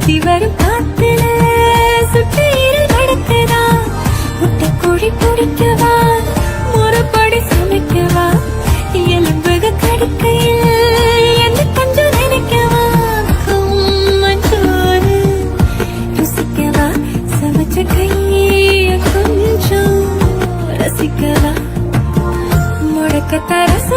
சுத்தி வரும் காத்துல சுற்றியிரு நடக்குதா முட்டை கோழி பிடிக்கவா முறைப்படி சமைக்கவா எலும்புக கடுக்கையில் என்ன கொஞ்சம் நினைக்கவா மஞ்சோறு ருசிக்கவா சமைச்ச கைய கொஞ்சம் ரசிக்கவா முடக்க தரச